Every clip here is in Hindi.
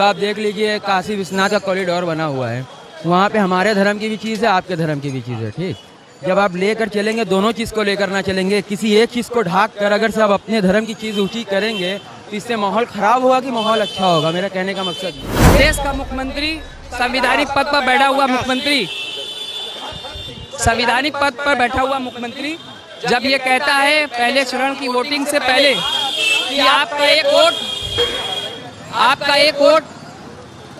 आप देख लीजिए काशी विश्वनाथ का कॉरिडोर बना हुआ है, वहाँ पे हमारे धर्म की भी चीज़ है, आपके धर्म की भी चीज़ है। ठीक, जब आप लेकर चलेंगे दोनों चीज़ को लेकर ना चलेंगे, किसी एक चीज़ को ढाक कर अगर सब अपने धर्म की चीज़ ऊँची करेंगे तो इससे माहौल ख़राब होगा कि माहौल अच्छा होगा। मेरा कहने का मकसद देश का मुख्यमंत्री, संवैधानिक पद पर बैठा हुआ मुख्यमंत्री, संवैधानिक पद पर बैठा हुआ मुख्यमंत्री जब ये कहता है पहले चरण की वोटिंग से पहले कि आपका एक वोट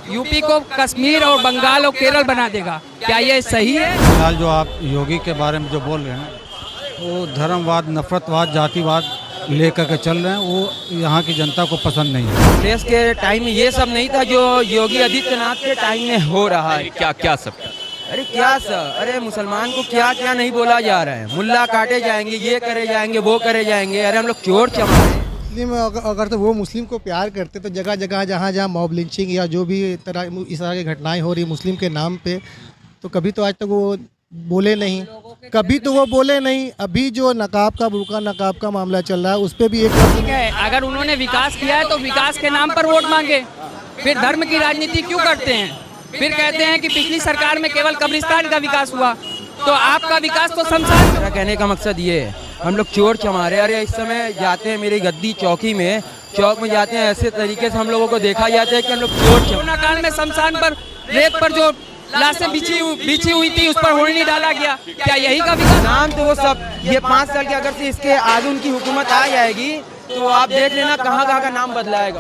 यूपी को कश्मीर और बंगाल और केरल बना देगा, क्या ये सही है? फिलहाल जो आप योगी के बारे में जो बोल रहे हैं वो धर्मवाद, नफरतवाद, जातिवाद लेकर के चल रहे हैं, वो यहाँ की जनता को पसंद नहीं है। देश के टाइम में ये सब नहीं था जो योगी आदित्यनाथ के टाइम में हो रहा है। क्या क्या सब? अरे क्या सर, अरे मुसलमान को क्या क्या नहीं बोला जा रहा है, मुल्ला काटे जाएंगे, ये करे जाएंगे, वो करे जाएंगे। अरे हम लोग चोर चमारे। मुस्लिम अगर तो वो मुस्लिम को प्यार करते तो जगह जगह जहाँ जहाँ मॉब लिंचिंग या जो भी इस तरह की घटनाएं हो रही मुस्लिम के नाम पे, तो कभी तो आज तक वो बोले नहीं, कभी तो वो बोले नहीं। अभी जो नकाब का बुर्का नकाब का मामला चल रहा है उस पर भी एक ठीक है, अगर उन्होंने विकास किया है तो विकास के नाम पर वोट मांगे, फिर धर्म की राजनीति क्यों करते हैं? फिर कहते हैं कि पिछली सरकार में केवल कब्रिस्तान का विकास हुआ, तो आपका विकास तो शमशान। मेरा कहने का मकसद ये है, हम लोग चोर चमारे। अरे इस समय जाते हैं मेरी गद्दी चौकी में, चौक में जाते हैं, ऐसे तरीके से हम लोगों को देखा जाता है कि हम लोग चोर चमारे। कोरोना काल में शमशान पर रेत पर जो लाशें बिछी हुई थी उस पर होल्डी डाला गया, क्या यही का विकास? नाम तो वो सब, ये 5 साल के अगर से इसके आगे उनकी हुकूमत आ जाएगी तो आप देख लेना कहाँ कहाँ का नाम बदलाएगा।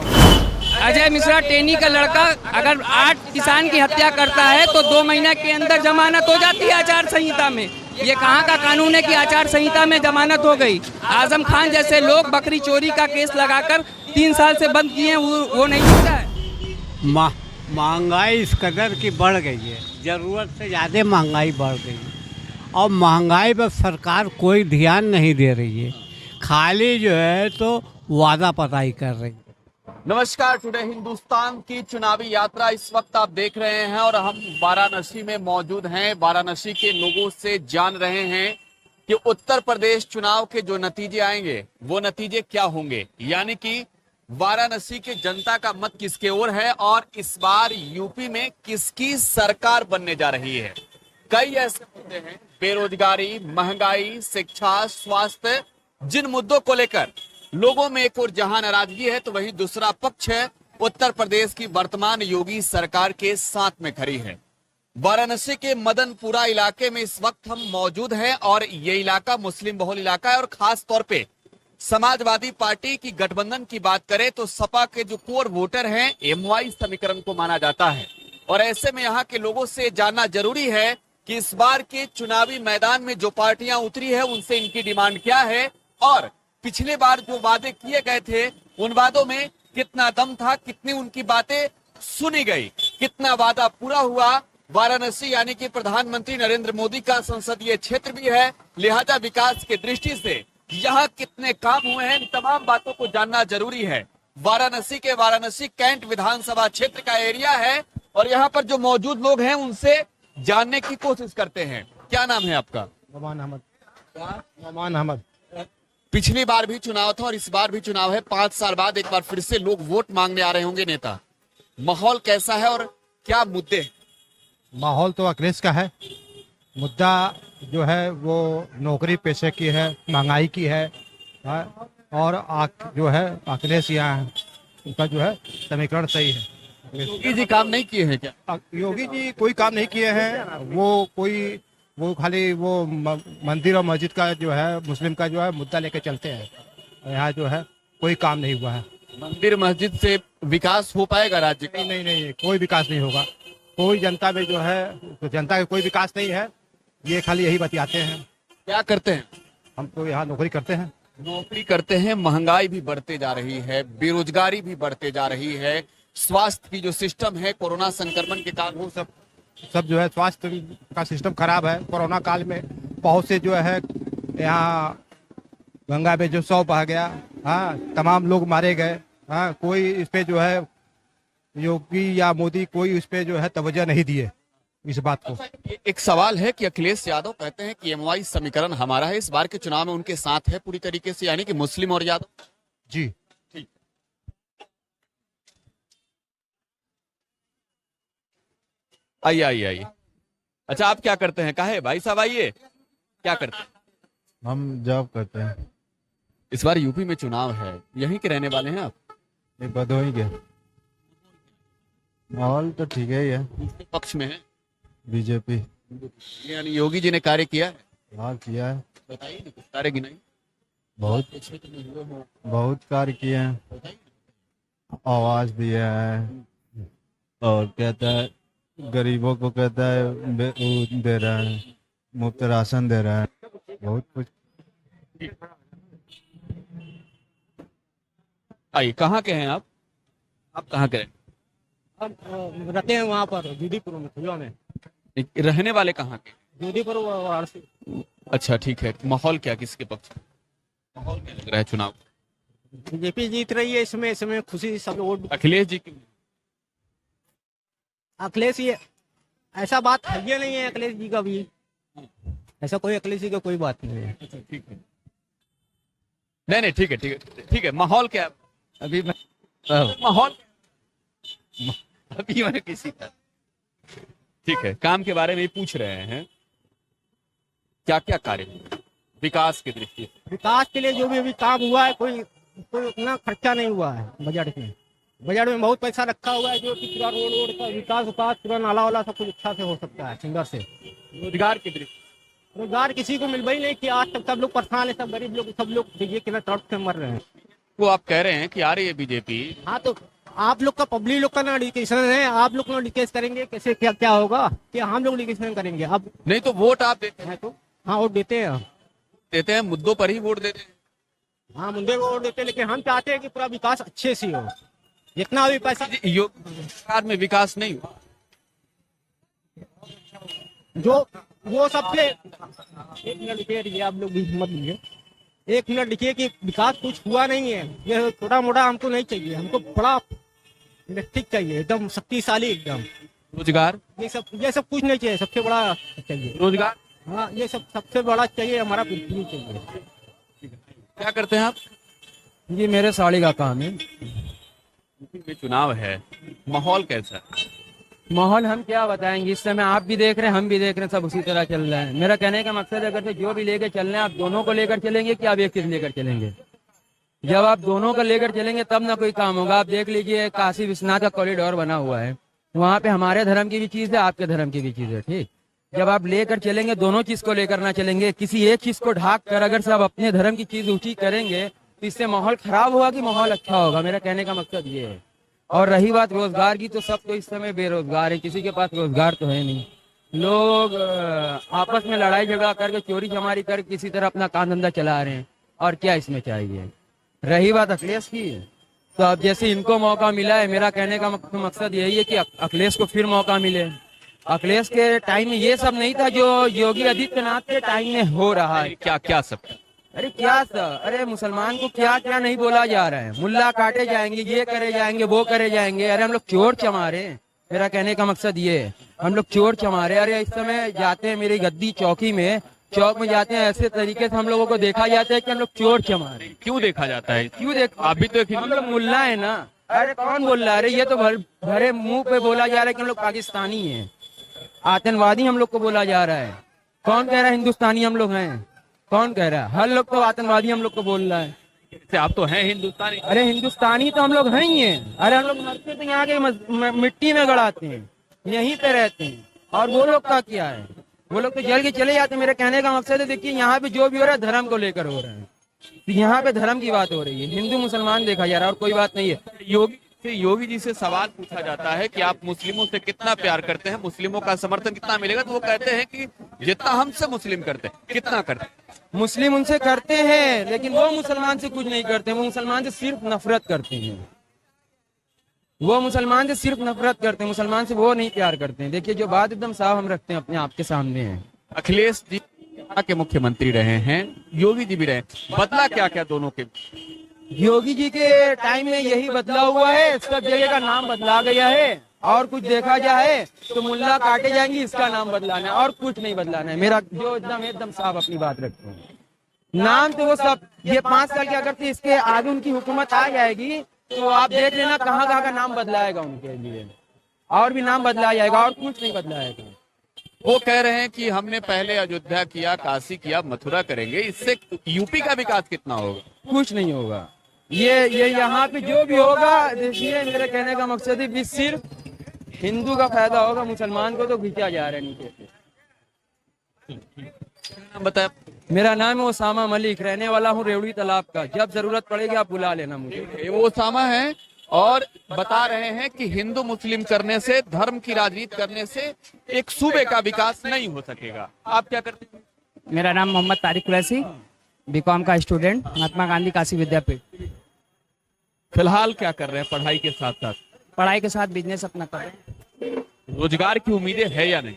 अजय मिश्रा टेनी का लड़का अगर 8 किसान की हत्या करता है तो 2 महीने के अंदर जमानत हो जाती है आचार संहिता में। ये कहाँ का कानून है कि आचार संहिता में जमानत हो गई? आजम खान जैसे लोग बकरी चोरी का केस लगाकर 3 साल से बंद किए हैं, वो नहीं मिलता है। महंगाई इस कदर की बढ़ गई है, ज़रूरत से ज़्यादा महंगाई बढ़ गई है और महंगाई पर सरकार कोई ध्यान नहीं दे रही है, खाली जो है तो वादा पताई कर रही है। नमस्कार, टुडे हिंदुस्तान की चुनावी यात्रा इस वक्त आप देख रहे हैं और हम वाराणसी में मौजूद हैं। वाराणसी के लोगों से जान रहे हैं कि उत्तर प्रदेश चुनाव के जो नतीजे आएंगे वो नतीजे क्या होंगे, यानी कि वाराणसी के जनता का मत किसके ओर है और इस बार यूपी में किसकी सरकार बनने जा रही है। कई ऐसे मुद्दे हैं, बेरोजगारी, महंगाई, शिक्षा, स्वास्थ्य, जिन मुद्दों को लेकर लोगों में एक और जहां नाराजगी है तो वहीं दूसरा पक्ष है उत्तर प्रदेश की वर्तमान योगी सरकार के साथ में खड़ी है। वाराणसी के मदनपुरा इलाके में इस वक्त हम मौजूद हैं और ये इलाका मुस्लिम बहुल इलाका है और खास तौर पे समाजवादी पार्टी की गठबंधन की बात करें तो सपा के जो कोर वोटर हैं एमवाई समीकरण को माना जाता है और ऐसे में यहाँ के लोगों से जानना जरूरी है कि इस बार के चुनावी मैदान में जो पार्टियां उतरी है उनसे इनकी डिमांड क्या है और पिछले बार जो वादे किए गए थे उन वादों में कितना दम था, कितनी उनकी बातें सुनी गई, कितना वादा पूरा हुआ। वाराणसी यानी कि प्रधानमंत्री नरेंद्र मोदी का संसदीय क्षेत्र भी है, लिहाजा विकास की दृष्टि से यहाँ कितने काम हुए हैं, इन तमाम बातों को जानना जरूरी है। वाराणसी कैंट विधानसभा क्षेत्र का एरिया है और यहाँ पर जो मौजूद लोग हैं उनसे जानने की कोशिश करते हैं। क्या नाम है आपका? नमान अहमद। पिछली बार भी चुनाव था और इस बार भी चुनाव है, 5 साल बाद एक बार फिर से लोग वोट मांगने आ रहे होंगे नेता, माहौल कैसा है और क्या मुद्दे? माहौल तो अखिलेश का है, मुद्दा जो है वो नौकरी पेशे की है, महंगाई की है और जो है अखिलेश यहाँ उनका जो है समीकरण सही है। योगी जी काम नहीं किए हैं क्या? योगी जी कोई काम नहीं किए हैं, वो खाली वो मंदिर और मस्जिद का जो है मुस्लिम का जो है मुद्दा लेके चलते हैं। यहाँ जो है कोई काम नहीं हुआ है। मंदिर मस्जिद से विकास हो पाएगा राज्य का? नहीं, कोई विकास नहीं होगा। कोई जनता में जो है तो जनता का कोई विकास नहीं है, ये खाली यही बतियाते हैं। क्या करते हैं? हम तो यहाँ नौकरी करते हैं। नौकरी करते हैं, महंगाई भी बढ़ते जा रही है, बेरोजगारी भी बढ़ते जा रही है, स्वास्थ्य की जो सिस्टम है कोरोना संक्रमण के कारण वो सब जो है स्वास्थ्य का सिस्टम खराब है। कोरोना काल में बहुत से जो है यहाँ गंगा में जो 100 बह गया, हाँ, तमाम लोग मारे गए। हाँ, कोई इस पे जो है योगी या मोदी कोई इस पे जो है तवज्जो नहीं दिए इस बात को। एक सवाल है कि अखिलेश यादव कहते हैं कि एमवाई समीकरण हमारा है, इस बार के चुनाव में उनके साथ है पूरी तरीके से, यानी कि मुस्लिम और यादव। जी आइए आइए आइए। अच्छा, आप क्या करते हैं? काहे भाई साहब आइए, क्या करते हैं? हम जॉब करते हैं। इस बार यूपी में चुनाव है, यहीं के रहने वाले हैं आप? ये भदोही के। माहौल तो ठीक ही है। किसके पक्ष में है? बीजेपी। यानी योगी जी ने कार्य किया है? हाँ किया है। बताइए ना, कुछ कार्य गिनाइए। बहुत बहुत कार्य किए हैं। आवाज दिया है और कहता है गरीबों को, कहता है वो दे रहा है, मुफ्त राशन दे रहा है, बहुत कुछ। आइए, कहाँ के हैं आप? आप कहाँ के हैं? हम रहते हैं वहाँ पर जूदीपुर में, खुला में। रहने वाले कहाँ के? जूदीपुर वाराणसी। अच्छा ठीक है। माहौल क्या, किसके पक्ष में? माहौल क्या लग रहा है चुनाव? बीजेपी जीत रही है इसमें खुशी, सब वोट अखिलेश जी की? अखिलेश, ये ऐसा बात है ये नहीं है अखिलेश जी का भी, ऐसा कोई अखिलेश जी का कोई बात नहीं है। अच्छा ठीक है। नहीं नहीं, ठीक है ठीक है ठीक है। माहौल क्या? अभी मैं माहौल अभी मैं किसी का, ठीक है, काम के बारे में ही पूछ रहे हैं। क्या क्या कार्य हुए विकास की दृष्टि से? विकास के लिए जो भी अभी काम हुआ है, कोई उतना खर्चा नहीं हुआ है बजट में। बजट में बहुत पैसा रखा हुआ है, जो कि पूरा रोड का विकास पूरा नाला वाला सब कुछ अच्छा से हो सकता है, सुंदर से। रोजगार की दृष्टि? रोजगार किसी को मिल ही नहीं कि आज तक सब लोग परेशान है, सब गरीब लोग, सब लोग देखिए कितना तड़प के मर रहे हैं। वो आप कह रहे हैं कि आ रही है बीजेपी। हाँ, तो आप लोग का, पब्लिक लोग का ना डिस्कशन है, आप लोग ना डिस्कस करेंगे कैसे क्या क्या होगा, कि हम लोग डिस्कशन करेंगे अब। नहीं तो वोट आप देते हैं? तो हाँ, वोट देते हैं। देते हैं, मुद्दों पर ही वोट देते हैं। हाँ, मुद्दे को वोट देते हैं, लेकिन हम चाहते हैं कि पूरा विकास अच्छे से हो, जितना भी पैसा। सरकार में विकास नहीं हुआ जो वो सबसे, एक मिनट लिखिए, आप लोग भी हिम्मत लीजिए, एक मिनट लिखिए कि विकास कुछ हुआ नहीं है। ये थोड़ा मोटा हमको नहीं चाहिए, हमको बड़ा इलेक्ट्रिक चाहिए, एकदम शक्तिशाली एकदम। रोजगार? ये सब कुछ नहीं चाहिए, सबसे बड़ा चाहिए रोजगार? हाँ, ये सब सबसे बड़ा चाहिए, हमारा पृथ्वी चाहिए। क्या करते हैं आप? ये मेरे साड़ी का काम है। यूपी में चुनाव है, माहौल कैसा है? माहौल हम क्या बताएंगे, इस समय आप भी देख रहे हैं, हम भी देख रहे हैं, सब उसी तरह चल रहा है। मेरा कहने का मकसद है, अगर से जो भी लेकर चल रहे हैं, आप दोनों को लेकर चलेंगे कि आप एक चीज लेकर चलेंगे? जब आप दोनों को लेकर चलेंगे तब ना कोई काम होगा। आप देख लीजिए, काशी विश्वनाथ का कॉरिडोर बना हुआ है, वहाँ पे हमारे धर्म की भी चीज है, आपके धर्म की भी चीज है, ठीक। जब आप लेकर चलेंगे, दोनों चीज को लेकर ना चलेंगे, किसी एक चीज को ढाक कर अगर से आप अपने धर्म की चीज ऊंची करेंगे तो इससे माहौल खराब होगा कि माहौल अच्छा होगा? मेरा कहने का मकसद ये है। और रही बात रोजगार की, तो सब तो इस समय बेरोजगार है, किसी के पास रोजगार तो है नहीं। लोग आपस में लड़ाई झगड़ा करके, चोरी चमारी करके किसी तरह अपना काम धंधा चला रहे हैं, और क्या इसमें चाहिए। रही बात अखिलेश की, तो अब जैसे इनको मौका मिला है, मेरा कहने का मकसद यही है कि अखिलेश को फिर मौका मिले। अखिलेश के टाइम में ये सब नहीं था जो योगी आदित्यनाथ के टाइम में हो रहा है। क्या क्या सब? अरे क्या सर, अरे मुसलमान को क्या क्या नहीं बोला जा रहा है, मुल्ला काटे जाएंगे, ये करे जाएंगे, वो करे जाएंगे। अरे हम लोग चोर चमारे, मेरा कहने का मकसद ये है, हम लोग चोर चमारे। अरे इस समय जाते हैं मेरी गद्दी चौकी में, चौक में जाते हैं, ऐसे तरीके से हम लोगों को देखा जाता है कि हम लोग चोर चमारे। क्यों देखा जाता है? क्यों देख, आप भी तो हम लोग मुल्ला है ना। अरे कौन बोल रहा है? अरे ये तो भरे मुंह पे बोला जा रहा है कि हम लोग पाकिस्तानी हैं, आतंकवादी हम लोग को बोला जा रहा है। कौन कह रहा है हिंदुस्तानी हम लोग हैं? कौन कह रहा है? हर लोग तो आतंकवादी हम लोग को बोल रहा है। आप तो हैं हिंदुस्तानी। अरे हिंदुस्तानी तो हम लोग हैं ही हैं। अरे हम लोग मरते तो यहाँ के मिट्टी में गड़ाते हैं, यहीं पे रहते हैं। और वो लोग का क्या है? वो लोग तो जल के चले जाते हैं। मेरे कहने का मकसद है, देखिए यहाँ पे जो भी हो रहा है धर्म को लेकर हो रहा है, तो यहाँ पे धर्म की बात हो रही है, हिंदू मुसलमान देखा जा रहा है, और कोई बात नहीं है। योगी जी से सवाल पूछा जाता है कि आप मुस्लिमों से कितना प्यार करते हैं, मुस्लिमों का समर्थन कितना मिलेगा, तो वो कहते हैं कि जितना हमसे मुस्लिम करते हैं। कितना करते हैं? मुस्लिम उनसे करते हैं, लेकिन वो मुसलमान से कुछ नहीं करते। वो मुसलमान से सिर्फ नफरत करते हैं, वो मुसलमान से सिर्फ नफरत करते हैं, मुसलमान से वो नहीं प्यार करते हैं। देखिए, जो बात एकदम साफ हम रखते हैं अपने आप के सामने है। अखिलेश जी यहाँ के मुख्यमंत्री रहे हैं, योगी जी भी रहे, बदला क्या क्या दोनों के? योगी जी के टाइम में यही बदला हुआ है, सब जगह का नाम बदला गया है। और कुछ देखा जाए तो मुल्ला काटे जाएंगे, इसका नाम बदलाना है, और कुछ नहीं बदलाना है। मेरा जो एकदम साफ अपनी बात रखते हैं, नाम तो वो सब, ये 5 साल के अगर इसके आगे उनकी हुकूमत आ जाएगी तो आप देख लेना कहाँ कहाँ का नाम बदलाएगा उनके लिए। और भी नाम बदला जाएगा और कुछ नहीं बदला जाएगा। वो कह रहे हैं कि हमने पहले अयोध्या किया, काशी किया, मथुरा करेंगे, इससे यूपी का विकास कितना होगा? कुछ नहीं होगा। ये यहाँ पे जो भी होगा, देखिए मेरे कहने का मकसद है कि सिर्फ हिंदू का फायदा होगा, मुसलमान को तो खींचा जा रहा है नीचे से। नाम बताया। मेरा नाम है ओसामा मलिक, रहने वाला हूँ रेवड़ी तालाब का। जब जरूरत पड़ेगी आप बुला लेना मुझे। वो ओसामा है और बता रहे हैं कि हिंदू मुस्लिम करने से, धर्म की राजनीति करने से एक सूबे का विकास नहीं हो सकेगा। आप क्या करते हैं? मेरा नाम मोहम्मद तारिक कुरैशी, बीकॉम का स्टूडेंट, महात्मा गांधी काशी विद्यापीठ। फिलहाल क्या कर रहे हैं पढ़ाई के साथ साथ? पढ़ाई के साथ बिजनेस अपना कर रहे हैं। रोजगार की उम्मीदें है या नहीं?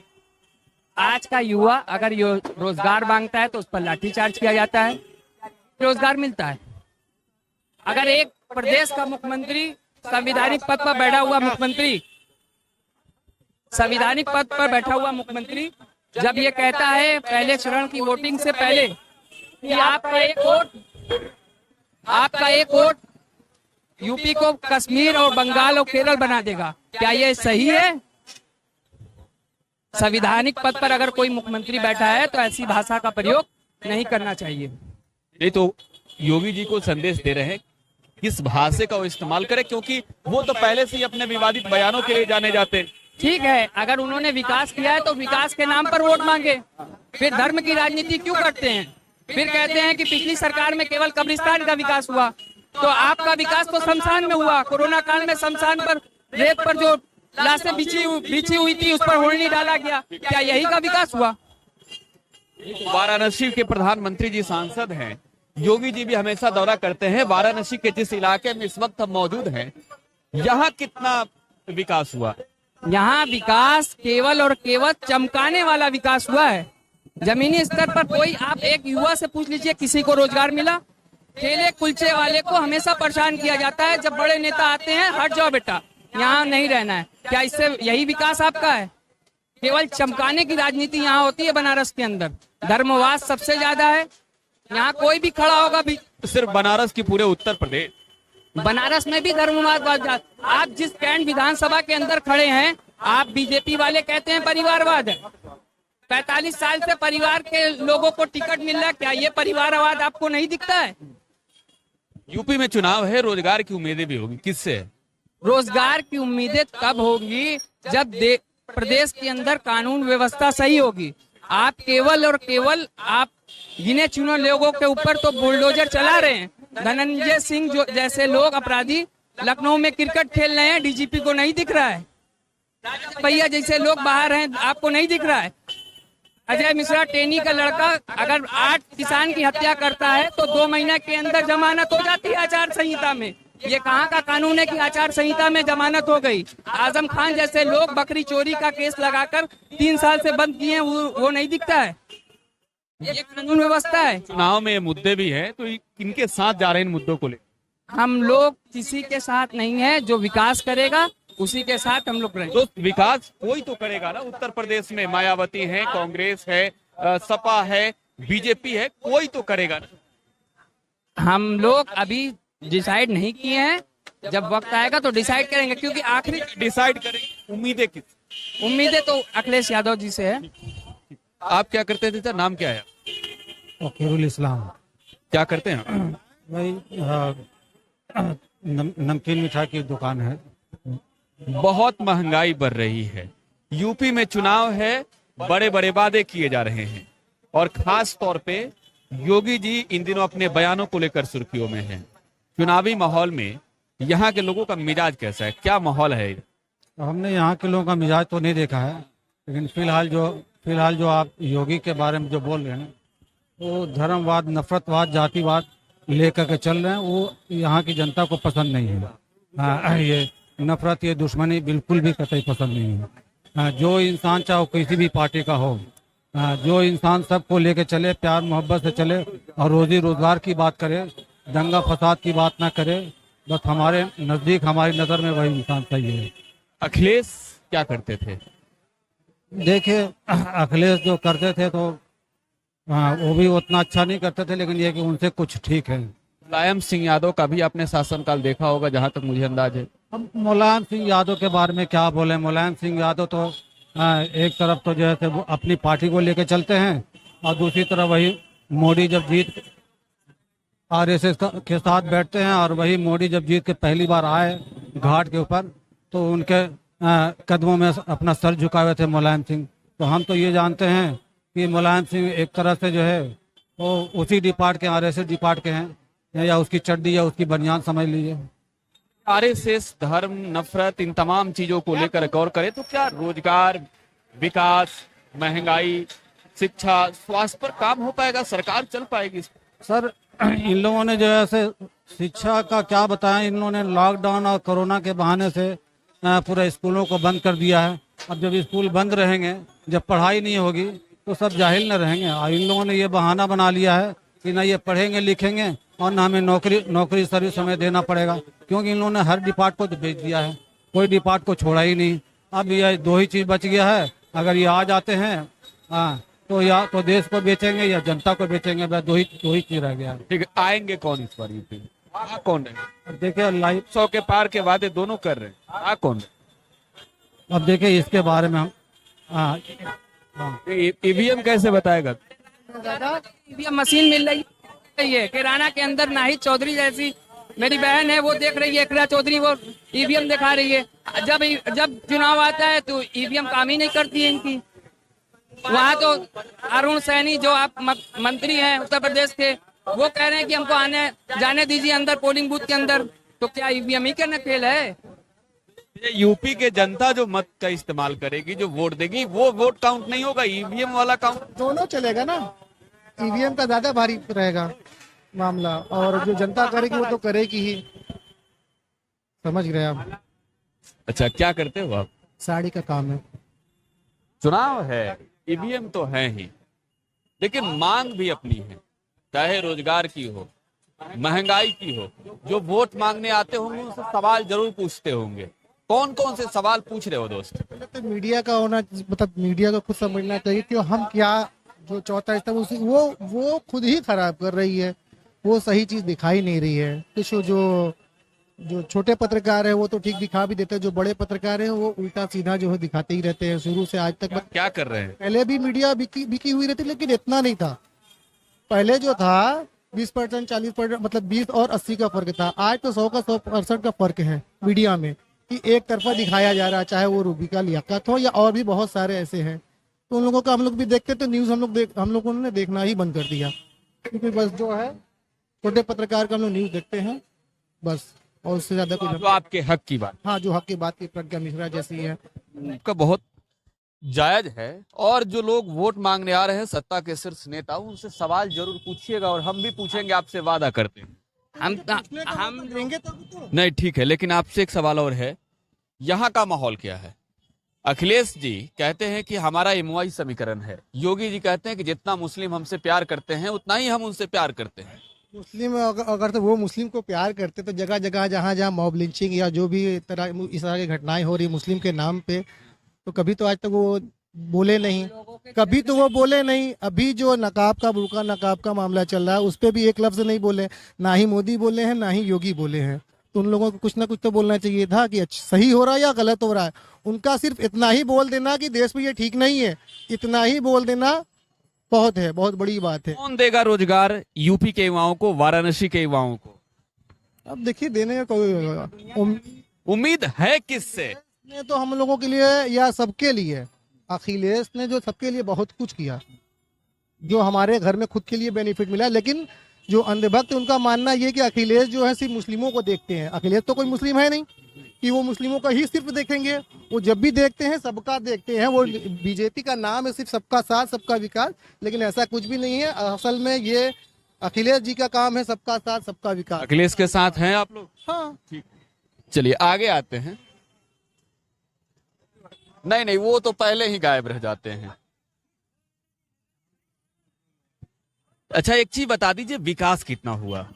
आज का युवा अगर रोजगार मांगता है तो उस पर लाठीचार्ज किया जाता है, रोजगार मिलता है। अगर एक प्रदेश का मुख्यमंत्री, संवैधानिक पद पर बैठा हुआ मुख्यमंत्री, संवैधानिक पद पर बैठा हुआ मुख्यमंत्री जब ये कहता है पहले चरण की वोटिंग से पहले कि आपका एक वोट यूपी को कश्मीर और बंगाल और केरल बना देगा, क्या ये सही है? संवैधानिक पद पर अगर कोई मुख्यमंत्री बैठा है तो ऐसी भाषा का प्रयोग नहीं करना चाहिए। ये तो योगी जी को संदेश दे रहे हैं किस भाषा का वो इस्तेमाल करे, क्योंकि वो तो पहले से ही अपने विवादित बयानों के लिए जाने जाते हैं। ठीक है, अगर उन्होंने विकास किया है तो विकास के नाम पर वोट मांगे, फिर धर्म की राजनीति क्यों करते हैं? फिर कहते हैं कि पिछली सरकार में केवल कब्रिस्तान का विकास हुआ, तो आपका विकास तो शमशान में हुआ। कोरोना काल में शमशान पर रेत पर जो लाशें बिछी हुई थी उस पर होल्डी डाला गया, क्या यही का विकास हुआ? वाराणसी के प्रधानमंत्री जी सांसद हैं, योगी जी भी हमेशा दौरा करते हैं। वाराणसी के जिस इलाके में इस वक्त हम मौजूद हैं, यहाँ कितना विकास हुआ? यहाँ विकास केवल और केवल चमकाने वाला विकास हुआ है। जमीनी स्तर पर कोई, आप एक युवा से पूछ लीजिए किसी को रोजगार मिला? ठेले कुलचे वाले को हमेशा परेशान किया जाता है, जब बड़े नेता आते हैं हट जाओ बेटा, यहाँ नहीं रहना है। क्या इससे यही विकास आपका है? केवल चमकाने की राजनीति यहाँ होती है। बनारस के अंदर धर्मवाद सबसे ज्यादा है, यहाँ कोई भी खड़ा होगा भी। सिर्फ बनारस की, पूरे उत्तर प्रदेश, बनारस में भी धर्मवाद। आप जिस कैंट विधानसभा के अंदर खड़े हैं, आप बीजेपी वाले कहते हैं परिवारवाद है। 45 साल से परिवार के लोगों को टिकट मिल रहा है, क्या ये परिवारवाद आपको नहीं दिखता है? यूपी में चुनाव है, रोजगार की उम्मीदें भी होगी, किससे? रोजगार की उम्मीदें तब होगी जब प्रदेश के अंदर कानून व्यवस्था सही होगी। आप केवल और केवल आप गिने चुने लोगों के ऊपर तो बुलडोजर चला रहे हैं। धनंजय सिंह जो जैसे लोग अपराधी लखनऊ में क्रिकेट खेल रहे हैं, डीजीपी को नहीं दिख रहा है। भैया जैसे लोग बाहर हैं, आपको नहीं दिख रहा है। अजय मिश्रा टेनी का लड़का अगर 8 किसान की हत्या करता है तो 2 महीने के अंदर जमानत हो जाती है आचार संहिता में। ये कहाँ का कानून है कि आचार संहिता में जमानत हो गई? आजम खान जैसे लोग बकरी चोरी का केस लगाकर 3 साल से बंद किए हैं, वो नहीं दिखता है। ये कानून व्यवस्था है। चुनाव में ये मुद्दे भी है, तो किनके साथ जा रहे हैं इन मुद्दों को ले? हम लोग किसी के साथ नहीं है, जो विकास करेगा उसी के साथ हम लोग रहेंगे। तो विकास कोई तो करेगा ना। उत्तर प्रदेश में मायावती है, कांग्रेस है, सपा है, बीजेपी है, कोई तो करेगा ना। हम लोग अभी डिसाइड नहीं किए हैं, जब वक्त आएगा तो डिसाइड करेंगे, क्योंकि आखिरी डिसाइड करेंगे। उम्मीदें किस? उम्मीदें तो अखिलेश यादव जी से है। आप क्या करते थे? नाम क्या है? वकीरुल इस्लाम। क्या करते हैं? भाई नमकीन मिठाई की दुकान है। बहुत महंगाई बढ़ रही है, यूपी में चुनाव है, बड़े बड़े वादे किए जा रहे हैं, और खास तौर पे योगी जी इन दिनों अपने बयानों को लेकर सुर्खियों में हैं। चुनावी माहौल में यहाँ के लोगों का मिजाज कैसा है? क्या माहौल है? हमने यहाँ के लोगों का मिजाज तो नहीं देखा है, लेकिन फिलहाल जो आप योगी के बारे में जो बोल रहे हैं, वो धर्मवाद, नफरतवाद, जातिवाद लेकर के चल रहे हैं। वो यहाँ की जनता को पसंद नहीं है। ये नफरत, ये दुश्मनी बिल्कुल भी कतई पसंद नहीं है। जो इंसान चाहे किसी भी पार्टी का हो, जो इंसान सबको लेके चले, प्यार मोहब्बत से चले और रोजी रोजगार की बात करे, दंगा फसाद की बात ना करे, बस हमारे नजदीक, हमारी नजर में वही इंसान सही है। अखिलेश क्या करते थे? देखिए, अखिलेश जो करते थे तो वो भी उतना अच्छा नहीं करते थे, लेकिन ये कि उनसे कुछ ठीक है। मुलायम सिंह यादव का भी आपने शासनकाल देखा होगा, जहां तक मुझे अंदाज है। अब मुलायम सिंह यादव के बारे में क्या बोले। मुलायम सिंह यादव तो एक तरफ तो जो है वो अपनी पार्टी को लेके चलते हैं और दूसरी तरफ वही मोदी जब जीत आरएसएस के साथ बैठते हैं, और वही मोदी जब जीत के पहली बार आए घाट के ऊपर तो उनके कदमों में अपना सर झुकाए हुए थे मुलायम सिंह। तो हम तो ये जानते हैं कि मुलायम सिंह एक तरह से जो है वो उसी डिपार्ट के, आरएसएस डिपार्ट के हैं, या उसकी चड्डी या उसकी बनियान समझ लीजिए। आरएसएस, धर्म, नफरत, इन तमाम चीजों को लेकर गौर करें तो क्या रोजगार, विकास, महंगाई, शिक्षा, स्वास्थ्य पर काम हो पाएगा? सरकार चल पाएगी? सर इन लोगों ने जो है से शिक्षा का क्या बताया, इन लोगों ने लॉकडाउन और कोरोना के बहाने से पूरे स्कूलों को बंद कर दिया है। अब जब स्कूल बंद रहेंगे, जब पढ़ाई नहीं होगी तो सब जाहिल न रहेंगे। और इन लोगों ने ये बहाना बना लिया है कि ना ये पढ़ेंगे लिखेंगे और ना हमें नौकरी सर्विस हमें देना पड़ेगा, क्योंकि इन लोगों ने हर डिपार्ट को बेच दिया है, कोई डिपार्ट को छोड़ा ही नहीं। अब ये दो ही चीज बच गया है, अगर ये आ जाते हैं तो या तो देश को बेचेंगे या जनता को बेचेंगे, बस दो ही चीज रह गया है। ठीक है, आएंगे कौन इस बार यूपी में? कौन है? देखिए लाइव 100 के पार के वादे दोनों कर रहे हैं, कौन है? अब देखिए इसके बारे में हम ईवीएम कैसे बताएगा? ईवीएम मशीन मिल रही है किराना के अंदर। नाहिद चौधरी जैसी मेरी बहन है, वो देख रही है, इकरा चौधरी, वो ईवीएम दिखा रही है। जब चुनाव आता है तो ईवीएम काम ही नहीं करती है इनकी। वहाँ तो अरुण सैनी जो आप मंत्री हैं उत्तर प्रदेश के, वो कह रहे हैं कि हमको आने जाने दीजिए अंदर पोलिंग बूथ के अंदर। तो क्या ईवीएम ही का खेल है? यूपी के जनता जो मत का इस्तेमाल करेगी, जो वोट देगी, वो वोट काउंट नहीं होगा, ईवीएम वाला काउंट। दोनों चलेगा ना, ईवीएम का ज्यादा भारी रहेगा मामला, और जो जनता करेगी वो तो करेगी ही। समझ गए आप? अच्छा, क्या करते हो आप? साड़ी का काम है। चुनाव है, ईवीएम तो है ही, लेकिन मांग भी अपनी है, चाहे रोजगार की हो, महंगाई की हो। जो वोट मांगने आते होंगे उनसे सवाल जरूर पूछते होंगे। कौन कौन से सवाल पूछ रहे हो दोस्त? तो मीडिया का होना, मतलब मीडिया को खुद समझना चाहिए कि हम क्या, जो चौथा स्तर वो खुद ही खराब कर रही है, वो सही चीज दिखाई नहीं रही है। कुछ जो छोटे पत्रकार है वो तो ठीक दिखा भी देते हैं, जो बड़े पत्रकार हैं वो उल्टा सीधा जो है दिखाते ही रहते हैं शुरू से आज तक। क्या कर रहे हैं? पहले भी मीडिया बिकी हुई रहती, लेकिन इतना नहीं था। पहले जो था 20%, 40%, मतलब 20 और 80 का फर्क था। आज तो 100 का 100% का फर्क है मीडिया में, कि एक तरफा दिखाया जा रहा है, चाहे वो रूबिका लियाकत हो या और भी बहुत सारे ऐसे हैं। तो उन लोगों का हम लोग भी देखते तो न्यूज हम लोगों ने देखना ही बंद कर दिया, क्योंकि बस जो है छोटे पत्रकार का हम लोग न्यूज देखते हैं बस, और उससे ज्यादा कुछ। जो आपके हक की बात, हाँ, जो हक की बात की प्रज्ञा मिश्रा जैसी है, का बहुत जायज है। और जो लोग वोट मांगने आ रहे हैं सत्ता के शीर्ष नेता, उनसे सवाल जरूर पूछिएगा, और हम भी पूछेंगे, आपसे वादा करते हैं। हम देंगे तो नहीं, ठीक है, लेकिन आपसे एक सवाल और है, यहाँ का माहौल क्या है? अखिलेश जी कहते हैं कि हमारा एमओआई समीकरण है, योगी जी कहते हैं कि जितना मुस्लिम हमसे प्यार करते हैं उतना ही हम उनसे प्यार करते हैं। मुस्लिम अगर तो वो मुस्लिम को प्यार करते तो जगह जगह जहाँ जहाँ मॉब लिंचिंग या जो भी इस तरह की घटनाएं हो रही मुस्लिम के नाम पे, तो कभी तो आज तक वो बोले नहीं, कभी तो वो बोले नहीं। अभी जो नकाब का, बुर्का नकाब का मामला चल रहा है, उस पर भी एक लफ्ज नहीं बोले, ना ही मोदी बोले हैं ना ही योगी बोले हैं। तो उन लोगों को कुछ ना कुछ तो बोलना चाहिए था कि सही हो रहा है या गलत हो रहा है। उनका सिर्फ इतना ही बोल देना कि देश में ये ठीक नहीं है, इतना ही बोल देना बहुत है, बहुत बड़ी बात है। कौन देगा रोजगार यूपी के युवाओं को, वाराणसी के युवाओं को? अब देखिए, देने का कोई उम्मीद है किससे? ने तो हम लोगों के लिए या सबके लिए, अखिलेश ने जो सबके लिए बहुत कुछ किया, जो हमारे घर में खुद के लिए बेनिफिट मिला। लेकिन जो अंधभक्त उनका मानना ये कि अखिलेश जो है सिर्फ मुस्लिमों को देखते हैं। अखिलेश तो कोई मुस्लिम है नहीं कि वो मुस्लिमों का ही सिर्फ देखेंगे, वो जब भी देखते हैं सबका देखते हैं। वो बीजेपी का नाम है सिर्फ सबका साथ सबका विकास, लेकिन ऐसा कुछ भी नहीं है। असल में ये अखिलेश जी का काम है सबका साथ सबका विकास। अखिलेश के साथ हैं आप लोग? हाँ, ठीक, चलिए आगे आते हैं। नहीं, वो तो पहले ही गायब रह जाते हैं। अच्छा, एक चीज बता दीजिए, विकास कितना हुआ?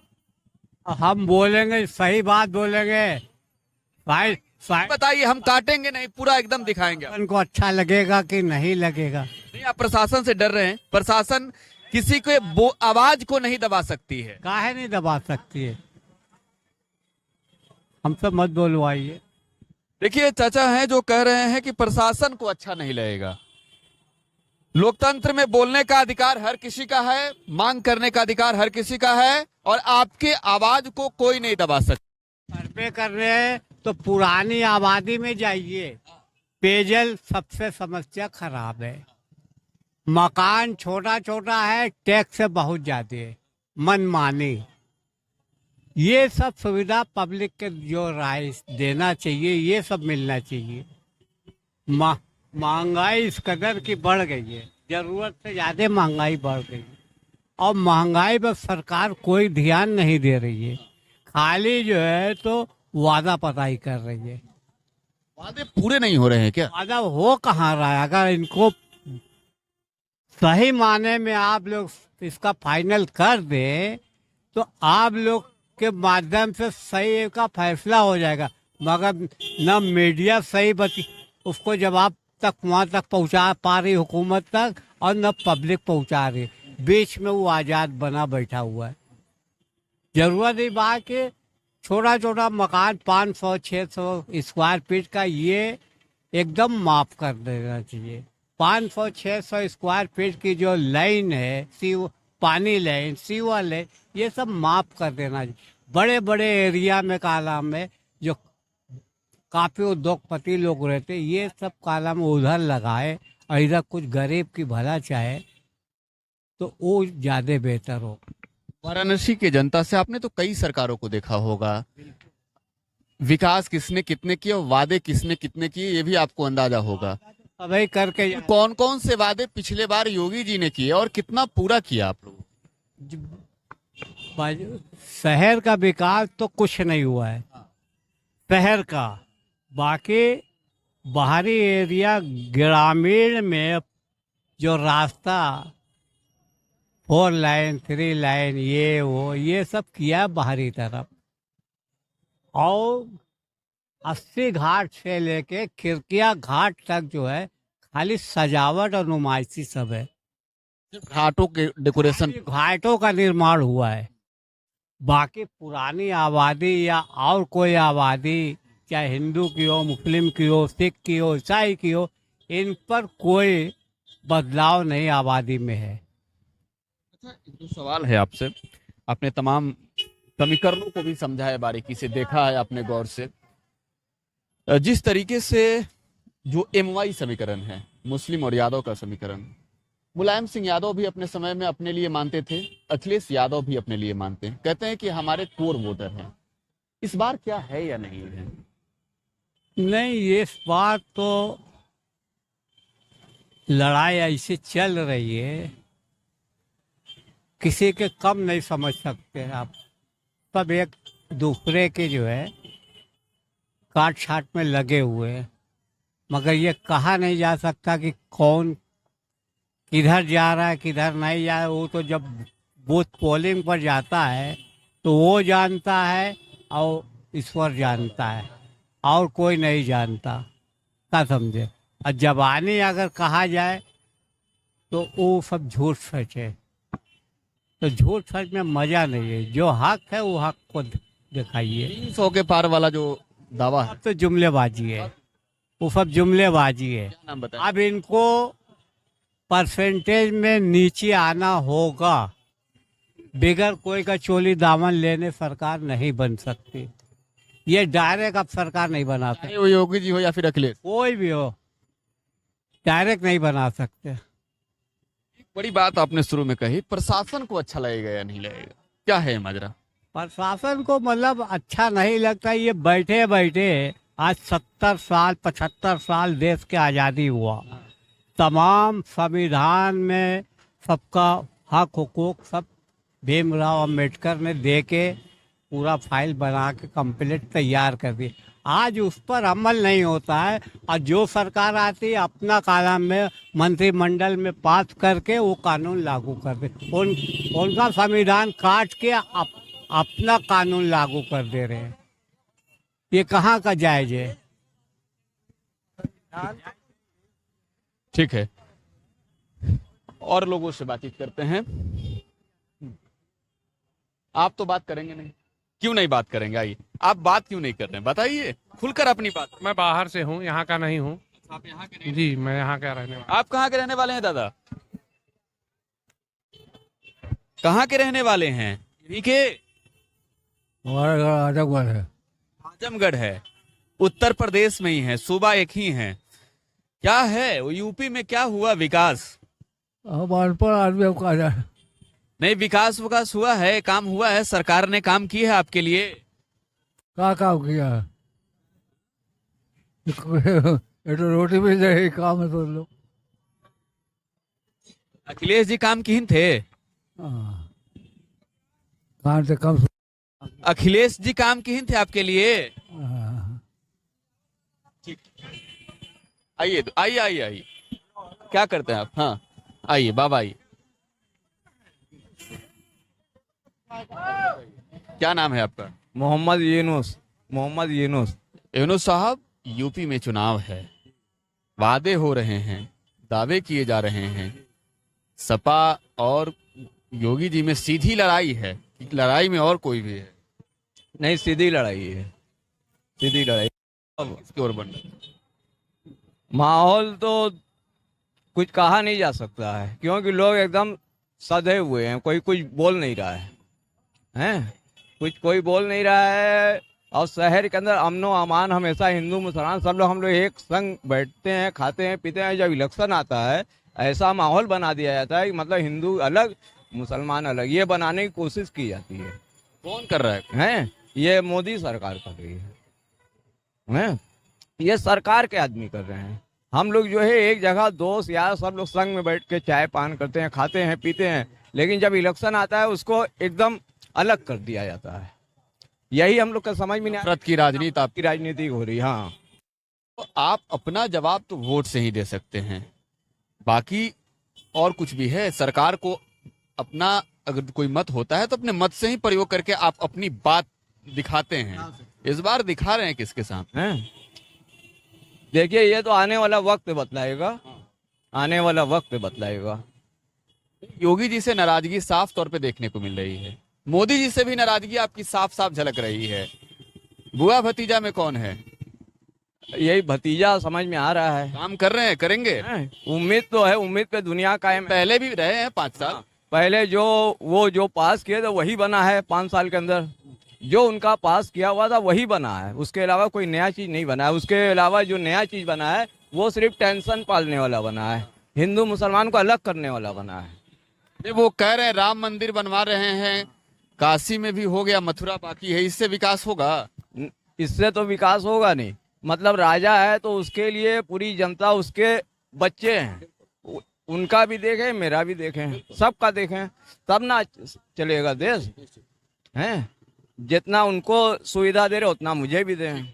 हम बोलेंगे, सही बात बोलेंगे भाई। बताइए, हम काटेंगे नहीं, पूरा एकदम दिखाएंगे। उनको अच्छा लगेगा कि नहीं लगेगा? नहीं, आप प्रशासन से डर रहे हैं। प्रशासन किसी को आवाज को नहीं दबा सकती है। काहे नहीं दबा सकती है? हमसे मत बोलवाइए। देखिए चाचा हैं जो कह रहे हैं कि प्रशासन को अच्छा नहीं लगेगा। लोकतंत्र में बोलने का अधिकार हर किसी का है, मांग करने का अधिकार हर किसी का है और आपके आवाज को कोई नहीं दबा सकता। सर्वे कर रहे हैं तो पुरानी आबादी में जाइए, पेयजल सबसे समस्या खराब है, मकान छोटा छोटा है, टैक्स बहुत ज्यादा है, मनमानी। ये सब सुविधा पब्लिक के जो राय देना चाहिए ये सब मिलना चाहिए। महंगाई इस कदर की बढ़ गई है, जरूरत से ज्यादा महंगाई बढ़ गई है और महंगाई पर सरकार कोई ध्यान नहीं दे रही है, खाली जो है तो वादा पताई कर रही है। वादे पूरे नहीं हो रहे हैं क्या? वादा हो कहाँ रहा है? अगर इनको सही माने में आप लोग इसका फाइनल कर दे तो आप लोग के माध्यम से सही का फैसला हो जाएगा, मगर न मीडिया सही उसको जवाब तक वहाँ तक पहुँचा पा रही हुकूमत तक और न पब्लिक पहुँचा रही, बीच में वो आज़ाद बना बैठा हुआ है। जरूरत ही बात कि छोटा छोटा मकान 500-600 स्क्वायर फीट का ये एकदम माफ़ कर देना चाहिए। 500-600 स्क्वायर फीट की जो लाइन है, पानी लाइन, सीवर लाइन, ये सब माफ़ कर देना चाहिए। बड़े बड़े एरिया में काला में जो काफ़ी उद्योगपति लोग रहते, ये सब काला में उधर लगाए और इधर कुछ गरीब की भला चाहे तो वो ज़्यादा बेहतर हो। वाराणसी के जनता से आपने तो कई सरकारों को देखा होगा, विकास किसने कितने किए और वादे किसने कितने किए ये भी आपको अंदाजा होगा। अभी करके कौन कौन से वादे पिछले बार योगी जी ने किए और कितना पूरा किया आप लोगों? शहर का विकास तो कुछ नहीं हुआ है शहर का, बाकी बाहरी एरिया ग्रामीण में जो रास्ता 4 लाइन 3 लाइन ये वो ये सब किया बाहरी तरफ, और 80 घाट से लेके खिड़किया घाट तक जो है खाली सजावट और नुमाइशी सब है। घाटों के डेकोरेशन, घाटों का निर्माण हुआ है, बाकी पुरानी आबादी या और कोई आबादी चाहे हिंदू की हो, मुस्लिम की हो, सिख की हो, ईसाई की हो, इन पर कोई बदलाव नहीं आबादी में है। अच्छा, एक दो सवाल है आपसे। आपने तमाम समीकरणों को भी समझा है, बारीकी से देखा है आपने गौर से। जिस तरीके से जो MY समीकरण है, मुस्लिम और यादव का समीकरण, मुलायम सिंह यादव भी अपने समय में अपने लिए मानते थे, अखिलेश यादव भी अपने लिए मानते हैं, कहते हैं कि हमारे कोर वोटर हैं। इस बार क्या है या नहीं है? नहीं, इस बार तो लड़ाई ऐसी चल रही है, किसी के कम नहीं समझ सकते आप। सब एक दूसरे के जो है काट छाट में लगे हुए हैं, मगर ये कहा नहीं जा सकता कि कौन किधर जा रहा है किधर नहीं जा रहा है। वो तो जब बूथ पोलिंग पर जाता है तो वो जानता है और ईश्वर जानता है, और कोई नहीं जानता, क्या समझे। और जबानी अगर कहा जाए तो वो सब झूठ सच है, तो झूठ सच में मजा नहीं है। जो हक है वो हक को दिखाइए। 300 के पार वाला जो दावा है अब तो जुमलेबाजी है, वो सब जुमलेबाजी है। नाम बताएं। अब इनको परसेंटेज में नीचे आना होगा, बिगर कोई का चोली दामन लेने सरकार नहीं बन सकती। ये डायरेक्ट अब सरकार नहीं बना सकती, चाहे वो योगी जी हो या फिर अखिलेश, कोई भी हो, डायरेक्ट नहीं बना सकते। एक बड़ी बात आपने शुरू में कही, प्रशासन को अच्छा लगेगा या नहीं लगेगा, क्या है माजरा? प्रशासन को मतलब अच्छा नहीं लगता। ये बैठे बैठे आज 70 साल 75 साल देश के आज़ादी हुआ, तमाम संविधान में सबका हक हुकूक सब भीमराव अम्बेडकर ने दे के पूरा फाइल बना के कंप्लीट तैयार कर दी। आज उस पर अमल नहीं होता है, और जो सरकार आती है अपना कानून में मंत्रिमंडल में पास करके वो कानून लागू कर दे। उनका संविधान काट के अपना कानून लागू कर दे रहे हैं। ये कहाँ का जायज है? ठीक है, और लोगों से बातचीत करते हैं। आप तो बात करेंगे नहीं, क्यों नहीं बात करेंगे? आइए, आप बात क्यों नहीं कर रहे हैं बताइए। खुलकर अपनी बात। मैं बाहर से हूँ, यहाँ का नहीं हूँ। आप यहाँ के नहीं? जी, मैं यहाँ का रहने वाला। आप कहाँ के रहने वाले हैं दादा? कहाँ के रहने वाले हैं? यहीं के? हमारा घर आजमगढ़ है। आजमगढ़ है, उत्तर प्रदेश में ही है, सूबा एक ही है। क्या है वो यूपी में क्या हुआ विकास? हम अनपढ़ आदमी हम कहा जाए। नहीं, विकास विकास हुआ है, काम हुआ है, सरकार ने काम की है आपके लिए? क्या काम किया है? ये तो रोटी मिल जाएगी, काम है तो लो। अखिलेश जी काम किन थे? काम से कम। अखिलेश जी काम किन थे आपके लिए? आइए आइए आइए आइए, क्या करते हैं आप? हाँ आइए बाबा आइए। क्या नाम है आपका? मोहम्मद यूनुस। मोहम्मद यूनुस। यूनुस साहब, यूपी में चुनाव है, वादे हो रहे हैं, दावे किए जा रहे हैं, सपा और योगी जी में सीधी लड़ाई है, लड़ाई में और कोई भी है? नहीं, सीधी लड़ाई है, सीधी लड़ाई। किसकी ओर बन रहा है? माहौल तो कुछ कहा नहीं जा सकता है, क्योंकि लोग एकदम सधे हुए हैं, कोई कुछ बोल नहीं रहा है, हैं? कोई बोल नहीं रहा है। और शहर के अंदर अमनो अमान हमेशा हिंदू मुसलमान सब लोग हम लोग एक संग बैठते हैं, खाते हैं, पीते हैं। जब इलेक्शन आता है ऐसा माहौल बना दिया जाता है कि मतलब हिंदू अलग मुसलमान अलग, ये बनाने की कोशिश की जाती है। कौन कर रहा है? हैं? ये मोदी सरकार कर रही है, हैं? ये सरकार के आदमी कर रहे हैं। हम लोग जो है एक जगह दोस्त यार सब लोग संग में बैठ के चाय पान करते हैं, खाते हैं, पीते हैं, लेकिन जब इलेक्शन आता है उसको एकदम अलग कर दिया जाता है। यही हम लोग का समझ में नहीं आता। की राजनीति आपकी राजनीति हो रही। हाँ, तो आप अपना जवाब तो वोट से ही दे सकते हैं, बाकी और कुछ भी है? सरकार को अपना अगर कोई मत होता है तो अपने मत से ही प्रयोग करके आप अपनी बात दिखाते हैं। इस बार दिखा रहे हैं किसके सामने? देखिए ये तो आने वाला वक्त बतलाएगा, आने वाला वक्त बतलाएगा। योगी जी से नाराजगी साफ तौर पे देखने को मिल रही है, मोदी जी से भी नाराजगी आपकी साफ साफ झलक रही है। बुआ भतीजा में कौन है? यही भतीजा समझ में आ रहा है। काम कर रहे हैं, करेंगे? उम्मीद तो है, उम्मीद पे दुनिया कायम है। पहले भी रहे हैं 5 साल पहले जो पास किए थे वही बना है। 5 साल के अंदर जो उनका पास किया हुआ था वही बना है, उसके अलावा कोई नया चीज नहीं बना है। उसके अलावा जो नया चीज बना है वो सिर्फ टेंशन पालने वाला बना है, हिंदू मुसलमान को अलग करने वाला बना है। वो कह रहे हैं राम मंदिर बनवा रहे हैं, काशी में भी हो गया, मथुरा बाकी है, इससे विकास होगा? इससे तो विकास होगा नहीं। मतलब राजा है तो उसके लिए पूरी जनता उसके बच्चे हैं, उनका भी देखें, मेरा भी देखें, सबका देखें, तब ना चलेगा देश। हैं? जितना उनको सुविधा दे रहे उतना मुझे भी दें।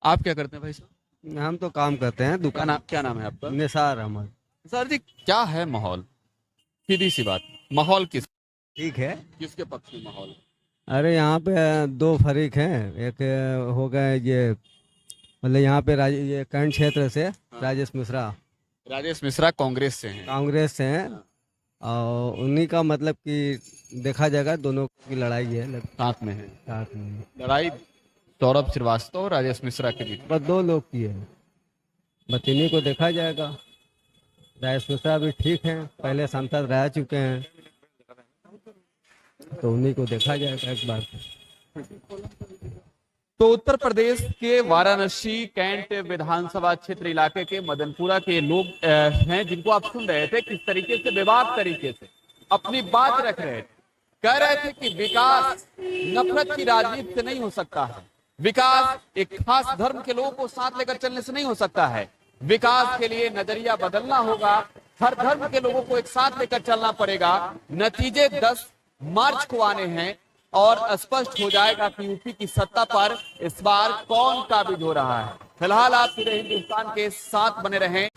आप क्या करते हैं भाई साहब? हम तो काम करते हैं दुकान। क्या नाम है आपका? निसार अहमद। सर जी, क्या है माहौल? सीधी सी बात, माहौल ठीक है। किसके पक्ष में माहौल? अरे यहाँ पे 2 फरीक हैं। एक हो गए ये मतलब यहाँ पे ये कैंट क्षेत्र से राजेश मिश्रा कांग्रेस से हैं, और उन्हीं का मतलब कि देखा जाएगा दोनों की लड़ाई है, साथ में है लड़ाई। सौरभ श्रीवास्तव और राजेश मिश्रा के बीच बस 2 लोग की है, बस इन्हीं को देखा जाएगा। राजेश मिश्रा भी ठीक हैं, पहले सांसद रह चुके हैं, तो उन्हीं को देखा जाएगा एक बार। तो उत्तर प्रदेश के वाराणसी कैंट विधानसभा क्षेत्र इलाके के मदनपुरा के लोग हैं जिनको आप सुन रहे थे, किस तरीके से विवाद तरीके से अपनी बात रख रहे थे। कह रहे थे कि विकास नफरत की राजनीति से नहीं हो सकता है, विकास एक खास धर्म के लोगों को साथ लेकर चलने से नहीं हो सकता है, विकास के लिए नजरिया बदलना होगा, हर धर्म के लोगों को एक साथ लेकर चलना पड़ेगा। नतीजे 10 मार्च को आने हैं और स्पष्ट हो जाएगा कि यूपी की सत्ता पर इस बार कौन काबिज हो रहा है। फिलहाल आप पूरे हिंदुस्तान के साथ बने रहें।